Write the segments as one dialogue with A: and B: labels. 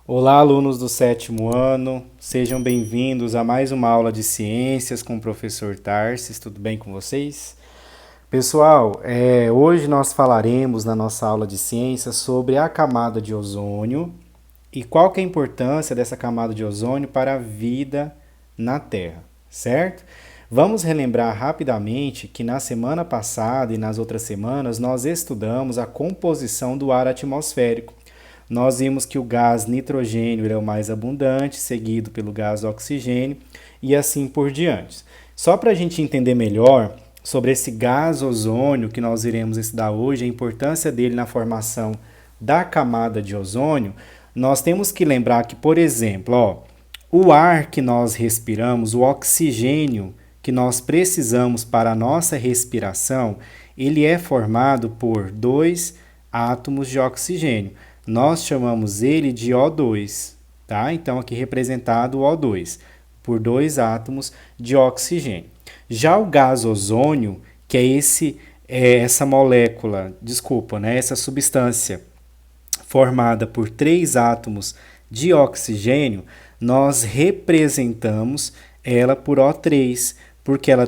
A: Olá, alunos do sétimo ano, sejam bem-vindos a mais uma aula de ciências com o professor Tarsis, tudo bem com vocês? Pessoal, hoje nós falaremos na nossa aula de ciências sobre a camada de ozônio e qual que é a importância dessa camada de ozônio para a vida na Terra, certo? Vamos relembrar rapidamente que na semana passada e nas outras semanas nós estudamos a composição do ar atmosférico. Nós vimos que o gás nitrogênio é o mais abundante, seguido pelo gás oxigênio e assim por diante. Só para a gente entender melhor sobre esse gás ozônio que nós iremos estudar hoje, a importância dele na formação da camada de ozônio, nós temos que lembrar que, por exemplo, o ar que nós respiramos, o oxigênio que nós precisamos para a nossa respiração, ele é formado por dois átomos de oxigênio. Nós chamamos ele de O2, tá? Então aqui representado o O2, por dois átomos de oxigênio. Já o gás ozônio, que essa molécula, essa substância formada por três átomos de oxigênio, nós representamos ela por O3, porque ela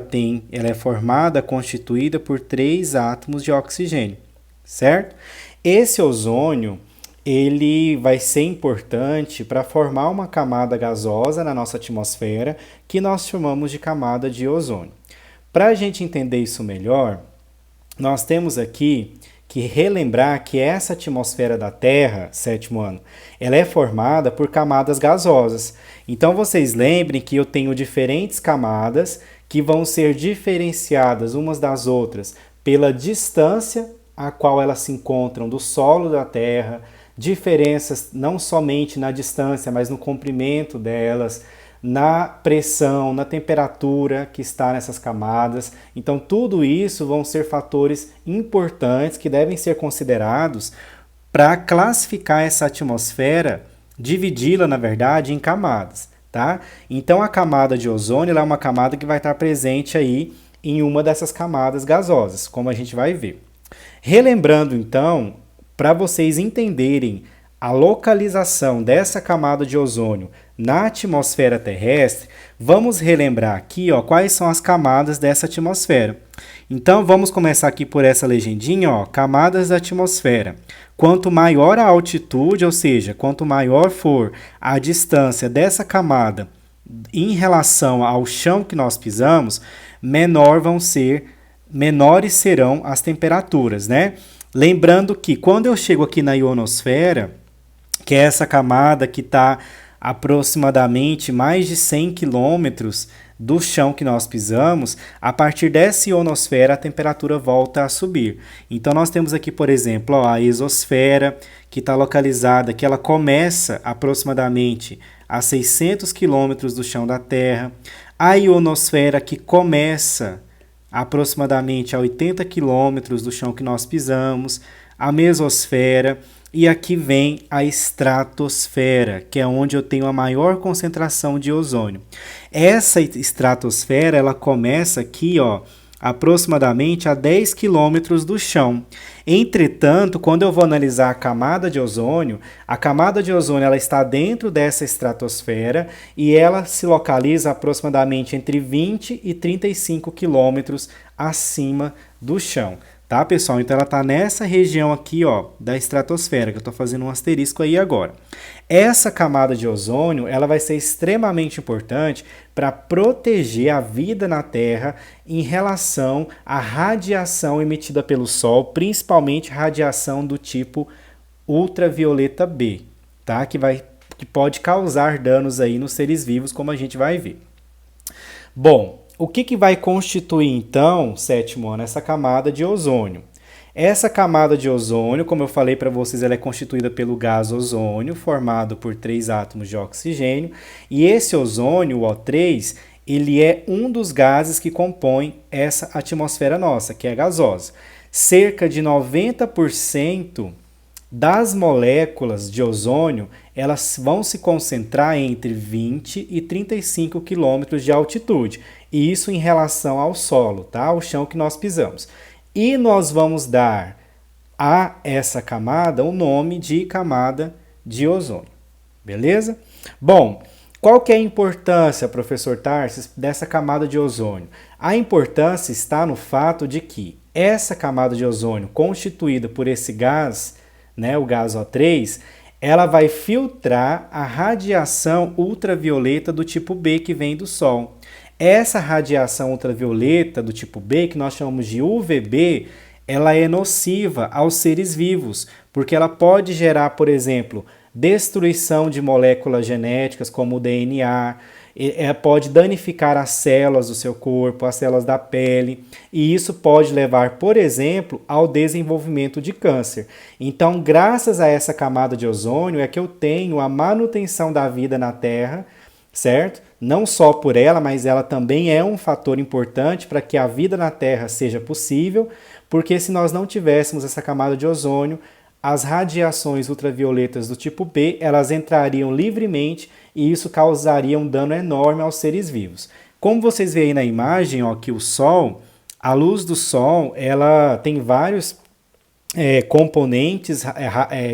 A: é formada, constituída por três átomos de oxigênio, certo? Esse ozônio, ele vai ser importante para formar uma camada gasosa na nossa atmosfera, que nós chamamos de camada de ozônio. Para a gente entender isso melhor, nós temos aqui que relembrar que essa atmosfera da Terra, sétimo ano, ela é formada por camadas gasosas. Então vocês lembrem que eu tenho diferentes camadas que vão ser diferenciadas umas das outras pela distância a qual elas se encontram do solo da Terra, diferenças não somente na distância, mas no comprimento delas, na pressão, na temperatura que está nessas camadas. Então, tudo isso vão ser fatores importantes que devem ser considerados para classificar essa atmosfera, dividi-la, na verdade, em camadas, tá? Então, a camada de ozônio é uma camada que vai estar presente aí em uma dessas camadas gasosas, como a gente vai ver. Relembrando, então, para vocês entenderem a localização dessa camada de ozônio na atmosfera terrestre, vamos relembrar aqui quais são as camadas dessa atmosfera. Então, vamos começar aqui por essa legendinha, camadas da atmosfera. Quanto maior a altitude, ou seja, quanto maior for a distância dessa camada em relação ao chão que nós pisamos, menores serão as temperaturas, né? Lembrando que quando eu chego aqui na ionosfera, que é essa camada que está aproximadamente mais de 100 quilômetros do chão que nós pisamos, a partir dessa ionosfera a temperatura volta a subir. Então nós temos aqui, por exemplo, a exosfera, que está localizada, que ela começa aproximadamente a 600 quilômetros do chão da Terra. A ionosfera, que começa aproximadamente a 80 quilômetros do chão que nós pisamos, a mesosfera, e aqui vem a estratosfera, que é onde eu tenho a maior concentração de ozônio. Essa estratosfera, ela começa aqui, aproximadamente a 10 quilômetros do chão. Entretanto, quando eu vou analisar a camada de ozônio ela está dentro dessa estratosfera e ela se localiza aproximadamente entre 20 e 35 quilômetros acima do chão. Tá, pessoal? Então ela está nessa região aqui, da estratosfera, que eu estou fazendo um asterisco aí agora. Essa camada de ozônio, ela vai ser extremamente importante para proteger a vida na Terra em relação à radiação emitida pelo Sol, principalmente radiação do tipo ultravioleta B, tá? Que pode causar danos aí nos seres vivos, como a gente vai ver. Bom, o que vai constituir, então, sétimo ano, essa camada de ozônio? Essa camada de ozônio, como eu falei para vocês, ela é constituída pelo gás ozônio, formado por três átomos de oxigênio, e esse ozônio, o O3, ele é um dos gases que compõem essa atmosfera nossa, que é gasosa. Cerca de 90% das moléculas de ozônio, elas vão se concentrar entre 20 e 35 quilômetros de altitude. E isso em relação ao solo, tá? Ao chão que nós pisamos. E nós vamos dar a essa camada o nome de camada de ozônio. Beleza? Bom, qual que é a importância, professor Tarsis, dessa camada de ozônio? A importância está no fato de que essa camada de ozônio, constituída por esse gás, né, o gás O3, ela vai filtrar a radiação ultravioleta do tipo B que vem do Sol. Essa radiação ultravioleta do tipo B, que nós chamamos de UVB, ela é nociva aos seres vivos, porque ela pode gerar, por exemplo, destruição de moléculas genéticas como o DNA, pode danificar as células do seu corpo, as células da pele, e isso pode levar, por exemplo, ao desenvolvimento de câncer. Então, graças a essa camada de ozônio é que eu tenho a manutenção da vida na Terra, certo? Não só por ela, mas ela também é um fator importante para que a vida na Terra seja possível, porque se nós não tivéssemos essa camada de ozônio, as radiações ultravioletas do tipo B, elas entrariam livremente e isso causaria um dano enorme aos seres vivos. Como vocês veem aí na imagem, ó, que o Sol, a luz do Sol, ela tem vários componentes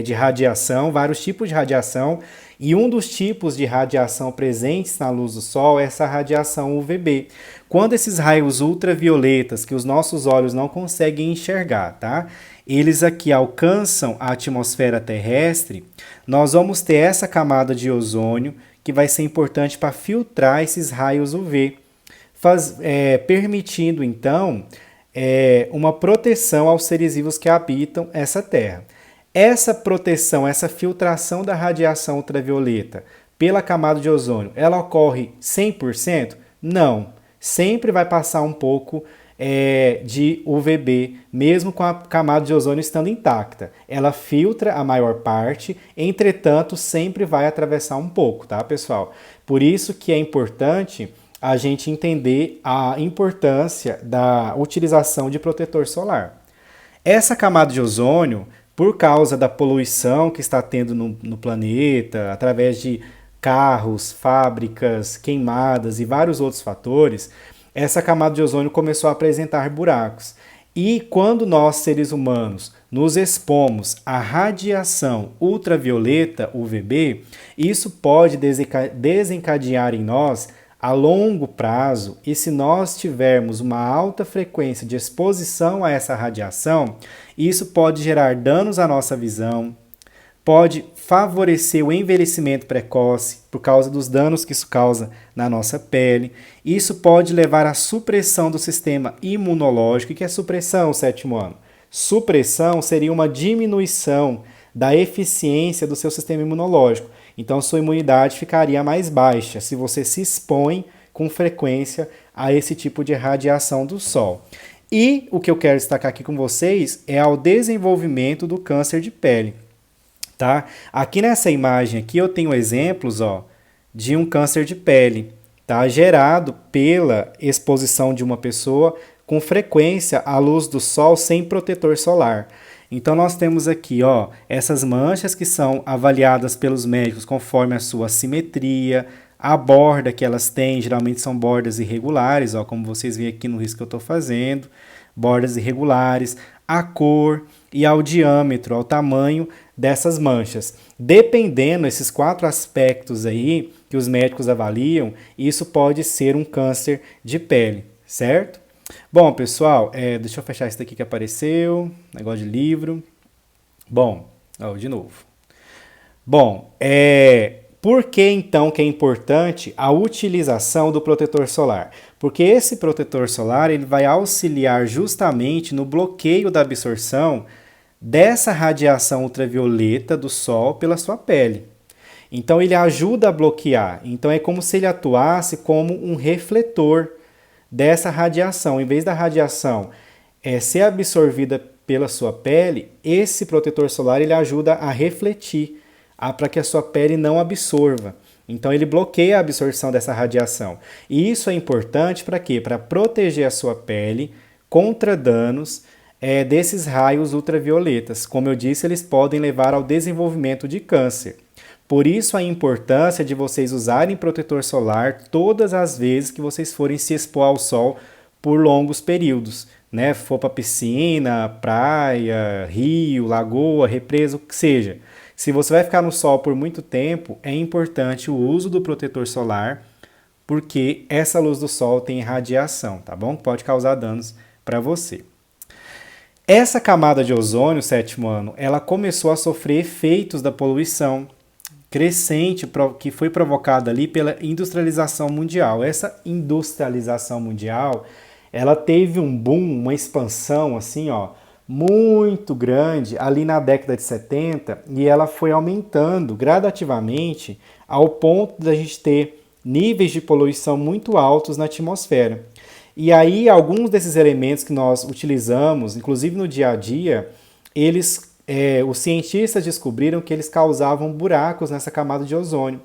A: de radiação, vários tipos de radiação, e um dos tipos de radiação presentes na luz do Sol é essa radiação UVB. Quando esses raios ultravioletas, que os nossos olhos não conseguem enxergar, tá? Eles aqui alcançam a atmosfera terrestre, nós vamos ter essa camada de ozônio que vai ser importante para filtrar esses raios UV, permitindo então uma proteção aos seres vivos que habitam essa Terra. Essa proteção, essa filtração da radiação ultravioleta pela camada de ozônio, ela ocorre 100%? Não. Sempre vai passar um pouco de UVB, mesmo com a camada de ozônio estando intacta. Ela filtra a maior parte, entretanto, sempre vai atravessar um pouco, tá, pessoal? Por isso que é importante a gente entender a importância da utilização de protetor solar. Essa camada de ozônio, por causa da poluição que está tendo no planeta, através de carros, fábricas, queimadas e vários outros fatores, essa camada de ozônio começou a apresentar buracos. E quando nós, seres humanos, nos expomos à radiação ultravioleta, UVB, isso pode desencadear em nós a longo prazo, e se nós tivermos uma alta frequência de exposição a essa radiação, isso pode gerar danos à nossa visão, pode favorecer o envelhecimento precoce por causa dos danos que isso causa na nossa pele. Isso pode levar à supressão do sistema imunológico. O que é supressão, sétimo ano? Supressão seria uma diminuição da eficiência do seu sistema imunológico. Então, sua imunidade ficaria mais baixa se você se expõe com frequência a esse tipo de radiação do Sol. E o que eu quero destacar aqui com vocês é ao desenvolvimento do câncer de pele. Tá? Aqui nessa imagem aqui eu tenho exemplos, ó, de um câncer de pele, tá? Gerado pela exposição de uma pessoa com frequência à luz do Sol sem protetor solar. Então nós temos aqui, ó, essas manchas que são avaliadas pelos médicos conforme a sua simetria, a borda que elas têm, geralmente são bordas irregulares, ó, como vocês veem aqui no risco que eu estou fazendo, bordas irregulares, a cor e ao diâmetro, ao tamanho dessas manchas. Dependendo desses 4 aspectos aí que os médicos avaliam, isso pode ser um câncer de pele, certo? Bom, pessoal, deixa eu fechar isso daqui que apareceu, negócio de livro. Bom, de novo. Bom, por que então que é importante a utilização do protetor solar? Porque esse protetor solar ele vai auxiliar justamente no bloqueio da absorção dessa radiação ultravioleta do Sol pela sua pele. Então ele ajuda a bloquear. Então é como se ele atuasse como um refletor dessa radiação. Em vez da radiação ser absorvida pela sua pele, esse protetor solar ele ajuda a refletir, para que a sua pele não absorva. Então ele bloqueia a absorção dessa radiação. E isso é importante para quê? Para proteger a sua pele contra danos desses raios ultravioletas. Como eu disse, eles podem levar ao desenvolvimento de câncer. Por isso a importância de vocês usarem protetor solar todas as vezes que vocês forem se expor ao sol por longos períodos, né? For para piscina, praia, rio, lagoa, represa, o que seja. Se você vai ficar no sol por muito tempo, é importante o uso do protetor solar, porque essa luz do sol tem radiação, tá bom? Pode causar danos para você. Essa camada de ozônio, sétimo ano, ela começou a sofrer efeitos da poluição crescente que foi provocada ali pela industrialização mundial. Essa industrialização mundial, ela teve um boom, uma expansão assim, ó, muito grande ali na década de 70 e ela foi aumentando gradativamente ao ponto da gente ter níveis de poluição muito altos na atmosfera. E aí, alguns desses elementos que nós utilizamos, inclusive no dia a dia, os cientistas descobriram que eles causavam buracos nessa camada de ozônio.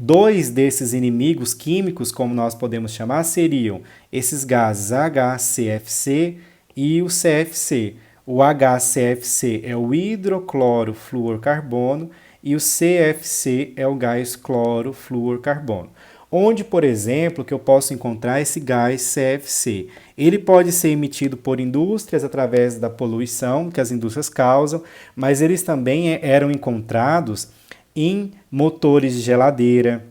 A: Dois desses inimigos químicos, como nós podemos chamar, seriam esses gases HCFC e o CFC. O HCFC é o hidroclorofluorcarbono e o CFC é o gás clorofluorcarbono. Onde, por exemplo, que eu posso encontrar esse gás CFC? Ele pode ser emitido por indústrias através da poluição que as indústrias causam, mas eles também eram encontrados em motores de geladeira,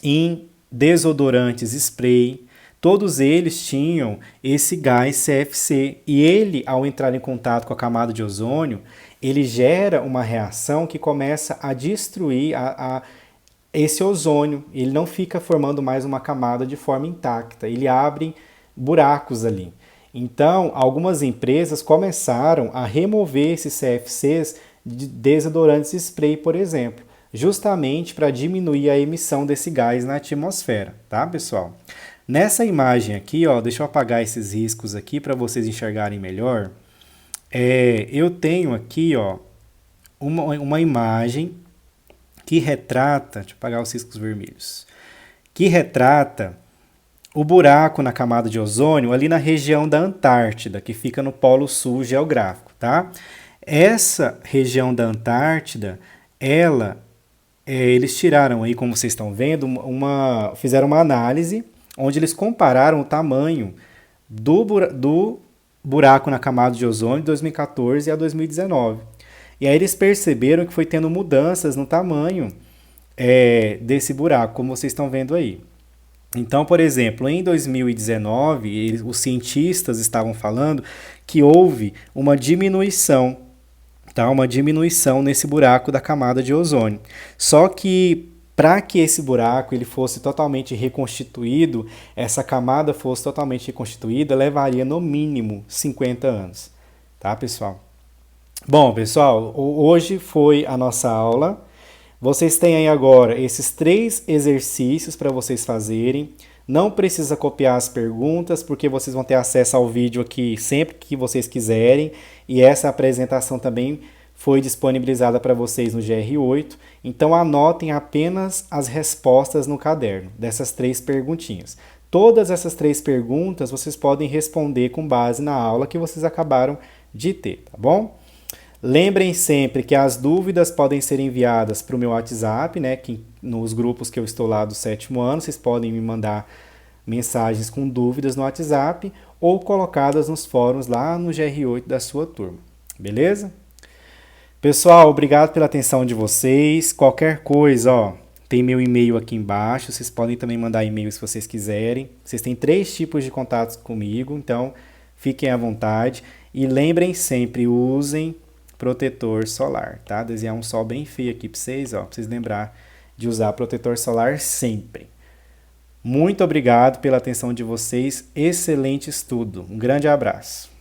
A: em desodorantes spray. Todos eles tinham esse gás CFC e ele, ao entrar em contato com a camada de ozônio, ele gera uma reação que começa a destruir esse ozônio. Ele não fica formando mais uma camada de forma intacta, ele abre buracos ali. Então, algumas empresas começaram a remover esses CFCs de desodorantes spray, por exemplo, justamente para diminuir a emissão desse gás na atmosfera, tá, pessoal? Nessa imagem aqui, ó, deixa eu apagar esses riscos aqui para vocês enxergarem melhor. Eu tenho aqui, ó, uma imagem que retrata, deixa eu apagar os riscos vermelhos, que retrata o buraco na camada de ozônio ali na região da Antártida, que fica no Polo Sul geográfico, tá? Essa região da Antártida, eles tiraram aí, como vocês estão vendo, fizeram uma análise onde eles compararam o tamanho do buraco na camada de ozônio de 2014 a 2019. E aí eles perceberam que foi tendo mudanças no tamanho desse buraco, como vocês estão vendo aí. Então, por exemplo, em 2019, os cientistas estavam falando que houve uma diminuição, tá? Uma diminuição nesse buraco da camada de ozônio. Só que para que esse buraco ele fosse totalmente reconstituído, essa camada fosse totalmente reconstituída, levaria no mínimo 50 anos, tá, pessoal? Bom, pessoal, hoje foi a nossa aula. Vocês têm aí agora esses 3 exercícios para vocês fazerem. Não precisa copiar as perguntas, porque vocês vão ter acesso ao vídeo aqui sempre que vocês quiserem. E essa apresentação também foi disponibilizada para vocês no GR8. Então anotem apenas as respostas no caderno dessas 3 perguntinhas. Todas essas 3 perguntas vocês podem responder com base na aula que vocês acabaram de ter, tá bom? Lembrem sempre que as dúvidas podem ser enviadas para o meu WhatsApp, né? Que nos grupos que eu estou lá do 7º ano, vocês podem me mandar mensagens com dúvidas no WhatsApp ou colocadas nos fóruns lá no GR8 da sua turma, beleza? Pessoal, obrigado pela atenção de vocês. Qualquer coisa, ó, tem meu e-mail aqui embaixo, vocês podem também mandar e-mail se vocês quiserem. Vocês têm 3 tipos de contatos comigo, então fiquem à vontade. E lembrem sempre, usem protetor solar, tá? Desenhar um sol bem feio aqui para vocês, ó, pra vocês lembrar de usar protetor solar sempre. Muito obrigado pela atenção de vocês, excelente estudo, um grande abraço.